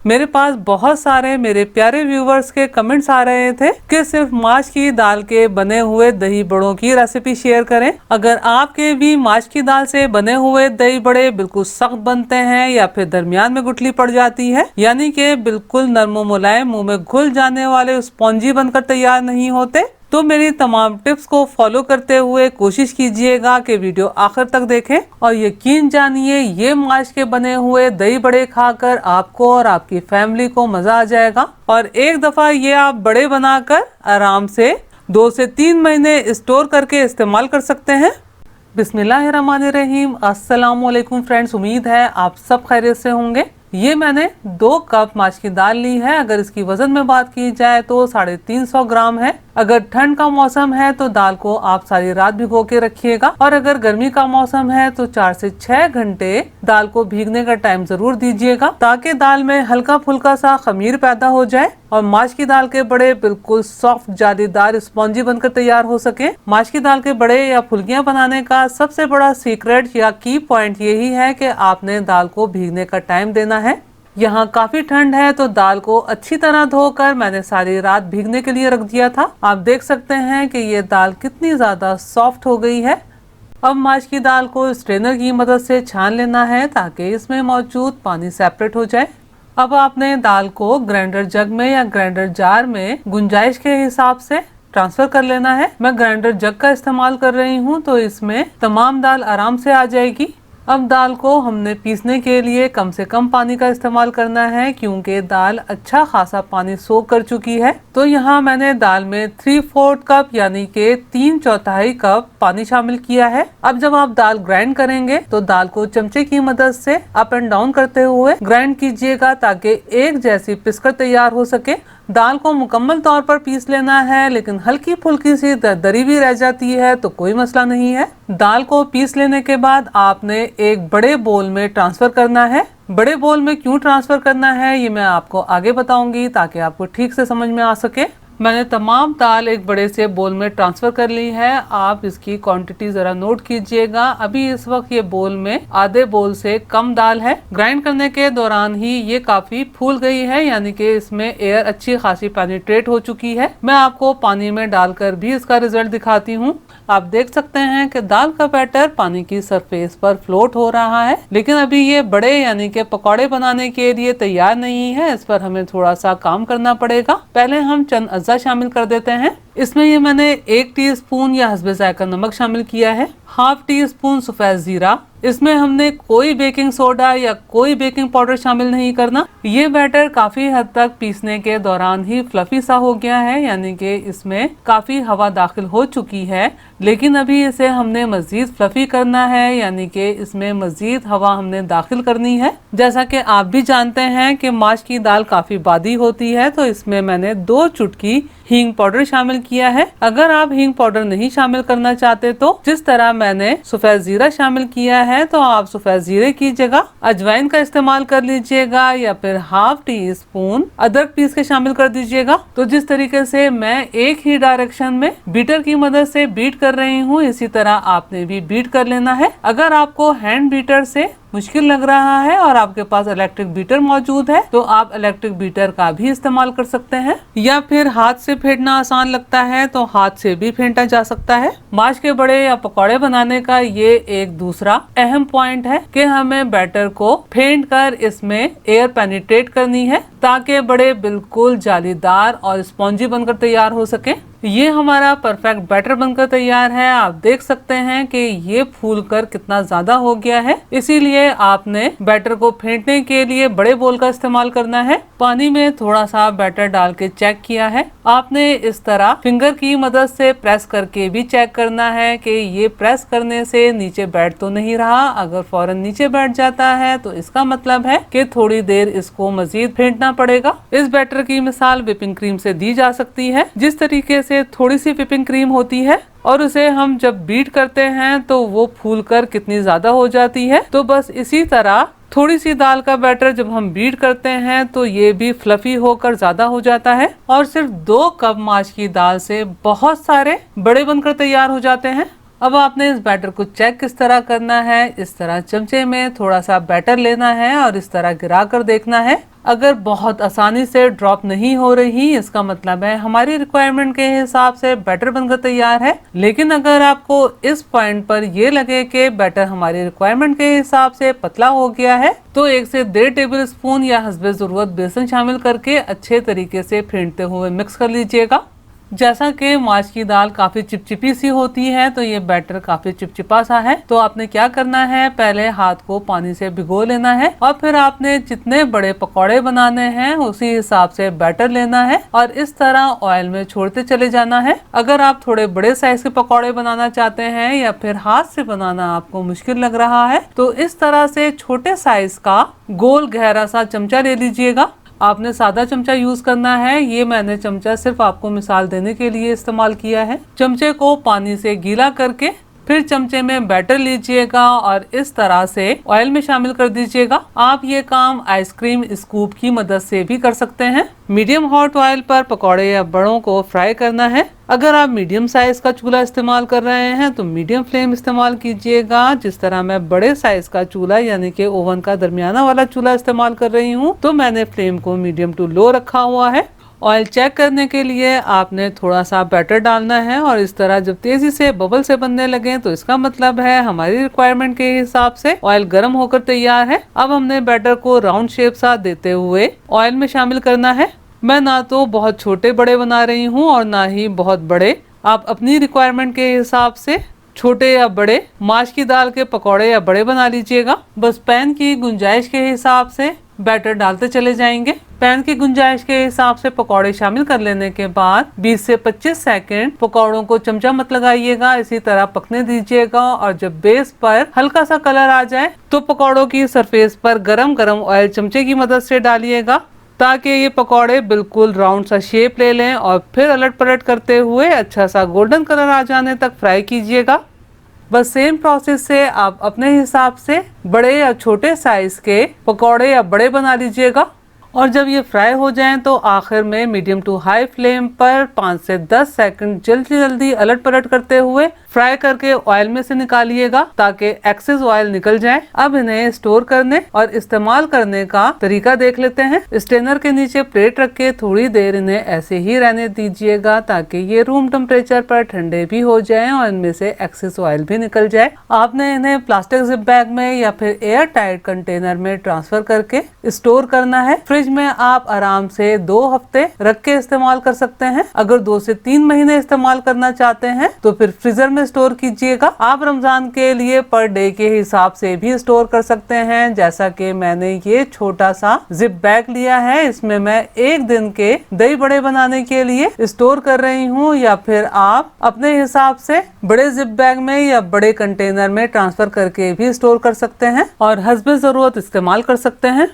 मेरे पास बहुत सारे मेरे प्यारे व्यूवर्स के कमेंट्स आ रहे थे कि सिर्फ माश की दाल के बने हुए दही बड़ों की रेसिपी शेयर करें। अगर आपके भी माश की दाल से बने हुए दही बड़े बिल्कुल सख्त बनते हैं या फिर दरमियान में गुठली पड़ जाती है, यानी कि बिल्कुल नरम मुलायम मुंह में घुल जाने वाले स्पॉन्जी बनकर तैयार नहीं होते, तो मेरी तमाम टिप्स को फॉलो करते हुए कोशिश कीजिएगा कि वीडियो आखिर तक देखें और यकीन जानिए ये माश के बने हुए दही बड़े खाकर आपको और आपकी फैमिली को मजा आ जाएगा। और एक दफा ये आप बड़े बनाकर आराम से 2 से 3 महीने स्टोर करके इस्तेमाल कर सकते हैं। बिस्मिल्लाहिर्रहमानिर्रहीम। अस्सलाम वालेकुम फ्रेंड्स, उम्मीद है आप सब खैरियत से होंगे। ये मैंने 2 कप माश की दाल ली है। अगर इसकी वजन में बात की जाए तो 350 ग्राम है। अगर ठंड का मौसम है तो दाल को आप सारी रात भिगो के रखिएगा और अगर गर्मी का मौसम है तो 4 से 6 घंटे दाल को भीगने का टाइम जरूर दीजिएगा, ताकि दाल में हल्का फुल्का सा खमीर पैदा हो जाए और माश की दाल के बड़े बिल्कुल सॉफ्ट जालीदार स्पॉन्जी बनकर तैयार हो सके। माश की दाल के बड़े या फुल्कियां बनाने का सबसे बड़ा सीक्रेट या की पॉइंट यही है कि आपने दाल को भीगने का टाइम देना है। यहाँ काफी ठंड है तो दाल को अच्छी तरह धोकर मैंने सारी रात भीगने के लिए रख दिया था। आप देख सकते हैं कि ये दाल कितनी ज्यादा सॉफ्ट हो गई है। अब माश की दाल को स्ट्रेनर की मदद से छान लेना है ताकि इसमें मौजूद पानी सेपरेट हो जाए। अब आपने दाल को ग्राइंडर जग में या ग्राइंडर जार में गुंजाइश के हिसाब से ट्रांसफर कर लेना है। मैं ग्राइंडर जग का इस्तेमाल कर रही हूँ तो इसमें तमाम दाल आराम से आ जाएगी। अब दाल को हमने पीसने के लिए कम से कम पानी का इस्तेमाल करना है, क्योंकि दाल अच्छा खासा पानी सोख कर चुकी है। तो यहाँ मैंने दाल में 3/4 कप यानी कि 3/4 कप पानी शामिल किया है। अब जब आप दाल ग्राइंड करेंगे तो दाल को चमचे की मदद से अप एंड डाउन करते हुए ग्राइंड कीजिएगा ताकि एक जैसी पिसकर तैयार हो सके। दाल को मुकम्मल तौर पर पीस लेना है, लेकिन हल्की फुल्की सी दरदरी भी रह जाती है तो कोई मसला नहीं है। दाल को पीस लेने के बाद आपने एक बड़े बोल में ट्रांसफर करना है। बड़े बोल में क्यों ट्रांसफर करना है ये मैं आपको आगे बताऊंगी ताकि आपको ठीक से समझ में आ सके। मैंने तमाम दाल एक बड़े से बोल में ट्रांसफर कर ली है। आप इसकी क्वांटिटी जरा नोट कीजिएगा। अभी इस वक्त ये बोल में आधे बोल से कम दाल है। ग्राइंड करने के दौरान ही ये काफी फूल गई है, यानी कि इसमें एयर अच्छी खासी पेनिट्रेट हो चुकी है। मैं आपको पानी में डालकर भी इसका रिजल्ट दिखाती हूँ। आप देख सकते हैं कि दाल का बैटर पानी की सरफेस पर फ्लोट हो रहा है, लेकिन अभी ये बड़े यानी कि पकौड़े बनाने के लिए तैयार नहीं है। इस पर हमें थोड़ा सा काम करना पड़ेगा। पहले हम चंद अज्जा शामिल कर देते हैं। इसमें ये मैंने 1 टीस्पून या हस्बे जायका नमक शामिल किया है, 1/2 टीस्पून सफेद जीरा। इसमें हमने कोई बेकिंग सोडा या कोई बेकिंग पाउडर शामिल नहीं करना। ये बैटर काफी हद तक पीसने के दौरान ही फ्लफी सा हो गया है, यानी कि इसमें काफी हवा दाखिल हो चुकी है, लेकिन अभी इसे हमने मजीद फ्लफी करना है, यानी कि इसमें मजीद हवा हमने दाखिल करनी है। जैसा कि आप भी जानते हैं कि माश की दाल काफी बादी होती है, तो इसमें मैंने 2 चुटकी हींग पाउडर शामिल किया है। अगर आप हींग पाउडर नहीं शामिल करना चाहते तो जिस तरह मैंने सफेद जीरा शामिल किया है तो आप सफेद जीरे की जगह अजवाइन का इस्तेमाल कर लीजिएगा या फिर 1/2 टीस्पून अदरक पीस के शामिल कर दीजिएगा। तो जिस तरीके से मैं एक ही डायरेक्शन में बीटर की मदद से बीट कर रही हूँ, इसी तरह आपने भी बीट कर लेना है। अगर आपको हैंड बीटर से मुश्किल लग रहा है और आपके पास इलेक्ट्रिक बीटर मौजूद है तो आप इलेक्ट्रिक बीटर का भी इस्तेमाल कर सकते हैं, या फिर हाथ से फेंटना आसान लगता है तो हाथ से भी फेंटा जा सकता है। माश के बड़े या पकौड़े बनाने का ये एक दूसरा अहम पॉइंट है कि हमें बैटर को फेंट कर इसमें एयर पेनिट्रेट करनी है ताकि बड़े बिल्कुल जालीदार और स्पॉन्जी बनकर तैयार हो सके। ये हमारा परफेक्ट बैटर बनकर तैयार है। आप देख सकते हैं कि ये फूलकर कितना ज्यादा हो गया है, इसीलिए आपने बैटर को फेंटने के लिए बड़े बोल का इस्तेमाल करना है। पानी में थोड़ा सा बैटर डाल के चेक किया है। आपने इस तरह फिंगर की मदद से प्रेस करके भी चेक करना है कि ये प्रेस करने से नीचे बैठ तो नहीं रहा। अगर फौरन नीचे बैठ जाता है तो इसका मतलब है कि थोड़ी देर इसको मजीद फेंटना पड़ेगा। इस बैटर की मिसाल व्हिपिंग क्रीम से दी जा सकती है। जिस तरीके से थोड़ी सी व्हिपिंग क्रीम होती है और उसे हम जब बीट करते हैं तो वो फूलकर कितनी ज्यादा हो जाती है, तो बस इसी तरह थोड़ी सी दाल का बैटर जब हम बीट करते हैं तो ये भी फ्लफी होकर ज्यादा हो जाता है और सिर्फ 2 कप माश की दाल से बहुत सारे बड़े बनकर तैयार हो जाते हैं। अब आपने इस बैटर को चेक किस तरह करना है, इस तरह चमचे में थोड़ा सा बैटर लेना है और इस तरह गिरा कर देखना है। अगर बहुत आसानी से ड्रॉप नहीं हो रही, इसका मतलब है हमारी रिक्वायरमेंट के हिसाब से बैटर बनकर तैयार है। लेकिन अगर आपको इस पॉइंट पर ये लगे कि बैटर हमारी रिक्वायरमेंट के हिसाब से पतला हो गया है, तो 1 से 1.5 टेबल स्पून या हस्बे जरूरत बेसन शामिल करके अच्छे तरीके से फेंटते हुए मिक्स कर लीजिएगा। जैसा कि माश की दाल काफी चिपचिपी सी होती है, तो ये बैटर काफी चिपचिपा सा है। तो आपने क्या करना है, पहले हाथ को पानी से भिगो लेना है और फिर आपने जितने बड़े पकौड़े बनाने हैं उसी हिसाब से बैटर लेना है और इस तरह ऑयल में छोड़ते चले जाना है। अगर आप थोड़े बड़े साइज के पकौड़े बनाना चाहते हैं या फिर हाथ से बनाना आपको मुश्किल लग रहा है, तो इस तरह से छोटे साइज का गोल गहरा सा चमचा ले लीजिएगा। आपने सादा चमचा यूज करना है, ये मैंने चमचा सिर्फ आपको मिसाल देने के लिए इस्तेमाल किया है। चमचे को पानी से गीला करके फिर चमचे में बैटर लीजिएगा और इस तरह से ऑयल में शामिल कर दीजिएगा। आप ये काम आइसक्रीम स्कूप की मदद से भी कर सकते हैं। मीडियम हॉट ऑयल पर पकौड़े या बड़ों को फ्राई करना है। अगर आप मीडियम साइज का चूल्हा इस्तेमाल कर रहे हैं तो मीडियम फ्लेम इस्तेमाल कीजिएगा। जिस तरह मैं बड़े साइज का चूल्हा यानी कि ओवन का दरमियाना वाला चूल्हा इस्तेमाल कर रही हूँ, तो मैंने फ्लेम को मीडियम टू लो रखा हुआ है। ऑयल चेक करने के लिए आपने थोड़ा सा बैटर डालना है और इस तरह जब तेजी से बबल से बनने लगे तो इसका मतलब है हमारी रिक्वायरमेंट के हिसाब से ऑयल गर्म होकर तैयार है। अब हमने बैटर को राउंड शेप सा देते हुए ऑयल में शामिल करना है। मैं ना तो बहुत छोटे बड़े बना रही हूँ और ना ही बहुत बड़े। आप अपनी रिक्वायरमेंट के हिसाब से छोटे या बड़े माश की दाल के पकौड़े या बड़े बना लीजिएगा। बस पैन की गुंजाइश के हिसाब से बैटर डालते चले जाएंगे। पैन की गुंजाइश के हिसाब से पकौड़े शामिल कर लेने के बाद 20 से 25 सेकंड पकौड़ों को चमचा मत लगाइएगा, इसी तरह पकने दीजिएगा और जब बेस पर हल्का सा कलर आ जाए तो पकौड़ों की सरफेस पर गरम गरम ऑयल चमचे की मदद से डालिएगा ताकि ये पकौड़े बिल्कुल राउंड सा शेप ले लें और फिर अलट पलट करते हुए अच्छा सा गोल्डन कलर आ जाने तक फ्राई कीजिएगा। बस सेम प्रोसेस से आप अपने हिसाब से बड़े या छोटे साइज के पकौड़े या बड़े बना लीजिएगा और जब ये फ्राई हो जाएं तो आखिर में मीडियम टू हाई फ्लेम पर 5 से 10 सेकंड जल्दी जल्दी अलट पलट करते हुए फ्राई करके ऑयल में से निकालिएगा ताकि एक्सेस ऑयल निकल जाए। अब इन्हें स्टोर करने और इस्तेमाल करने का तरीका देख लेते हैं। स्टेनर के नीचे प्लेट रख के थोड़ी देर इन्हें ऐसे ही रहने दीजिएगा ताकि ये रूम टेम्परेचर पर ठंडे भी हो जाएं और इनमें से एक्सेस ऑयल भी निकल जाए। आपने इन्हें प्लास्टिक जिप बैग में या फिर एयर टाइट कंटेनर में ट्रांसफर करके स्टोर करना है। फ्रिज में आप आराम से 2 हफ्ते रख के इस्तेमाल कर सकते हैं। अगर 2 से 3 महीने इस्तेमाल करना चाहते हैं तो फिर फ्रीजर में स्टोर कीजिएगा। आप रमजान के लिए पर डे के हिसाब से भी स्टोर कर सकते हैं। जैसा कि मैंने ये छोटा सा जिप बैग लिया है, इसमें मैं 1 दिन के दही बड़े बनाने के लिए स्टोर कर रही हूँ, या फिर आप अपने हिसाब से बड़े जिप बैग में या बड़े कंटेनर में ट्रांसफर करके भी स्टोर कर सकते हैं और हस्बे जरूरत इस्तेमाल कर सकते हैं।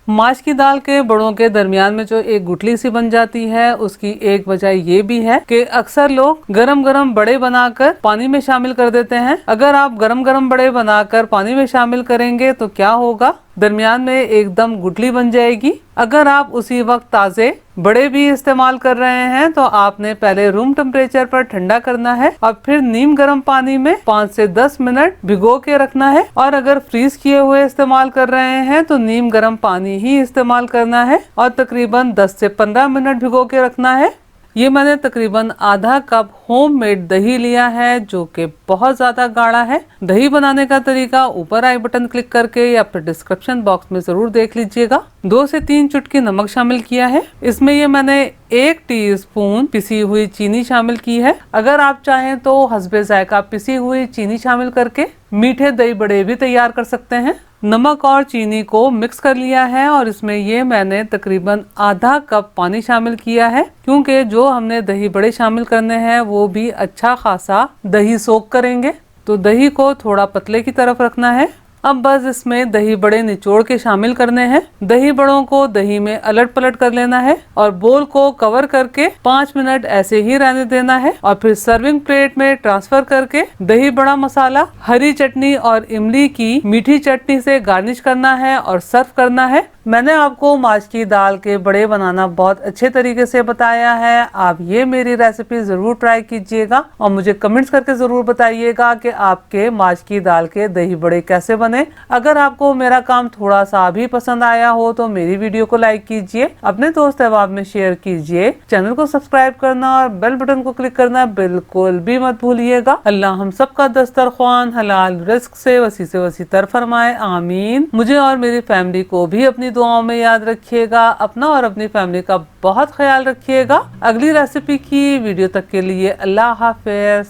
माश की दाल के बड़ों के दरमियान में जो एक गुठली सी बन जाती है, उसकी एक वजह ये भी है कि अक्सर लोग गरम गरम बड़े बनाकर पानी में शामिल कर देते हैं। अगर आप गरम गरम बड़े बनाकर पानी में शामिल करेंगे तो क्या होगा, दरमियान में एकदम गुठली बन जाएगी। अगर आप उसी वक्त ताजे बड़े भी इस्तेमाल कर रहे हैं तो आपने पहले रूम टेम्परेचर पर ठंडा करना है और फिर नीम गर्म पानी में 5 से 10 मिनट भिगो के रखना है। और अगर फ्रीज किए हुए इस्तेमाल कर रहे हैं तो नीम गर्म पानी ही इस्तेमाल करना है और तकरीबन 10 से 15 मिनट भिगो के रखना है। ये मैंने तकरीबन आधा कप होममेड दही लिया है जो कि बहुत ज्यादा गाढ़ा है। दही बनाने का तरीका ऊपर आई बटन क्लिक करके या फिर डिस्क्रिप्शन बॉक्स में जरूर देख लीजिएगा। 2 से 3 चुटकी नमक शामिल किया है। इसमें ये मैंने 1 टीस्पून पिसी हुई चीनी शामिल की है। अगर आप चाहें तो हस्बे जायका पिसी हुई चीनी शामिल करके मीठे दही बड़े भी तैयार कर सकते हैं। नमक और चीनी को मिक्स कर लिया है और इसमें ये मैंने तकरीबन आधा कप पानी शामिल किया है, क्योंकि जो हमने दही बड़े शामिल करने हैं वो भी अच्छा खासा दही सोख करेंगे, तो दही को थोड़ा पतले की तरफ रखना है। अब बस इसमें दही बड़े निचोड़ के शामिल करने हैं। दही बड़ों को दही में अलट पलट कर लेना है और बोल को कवर करके 5 मिनट ऐसे ही रहने देना है और फिर सर्विंग प्लेट में ट्रांसफर करके दही बड़ा मसाला, हरी चटनी और इमली की मीठी चटनी से गार्निश करना है और सर्व करना है। मैंने आपको माश की दाल के बड़े बनाना बहुत अच्छे तरीके से बताया है। आप ये मेरी रेसिपी जरूर ट्राई कीजिएगा और मुझे कमेंट्स करके जरूर बताइएगा कि आपके माश की दाल के दही बड़े कैसे बने। अगर आपको मेरा काम थोड़ा सा भी पसंद आया हो तो मेरी वीडियो को लाइक कीजिए, अपने दोस्त अहबाब में शेयर कीजिए, चैनल को सब्सक्राइब करना और बेल बटन को क्लिक करना बिल्कुल भी मत भूलिएगा। अल्लाह हम सबका दस्तरख्वान हलाल रिस्क से वसी तर फरमाए, आमीन। मुझे और मेरी फैमिली को भी अपनी दुआओं में याद रखिएगा। अपना और अपनी फैमिली का बहुत ख्याल रखिएगा। अगली रेसिपी की वीडियो तक के लिए अल्लाह हाफिज।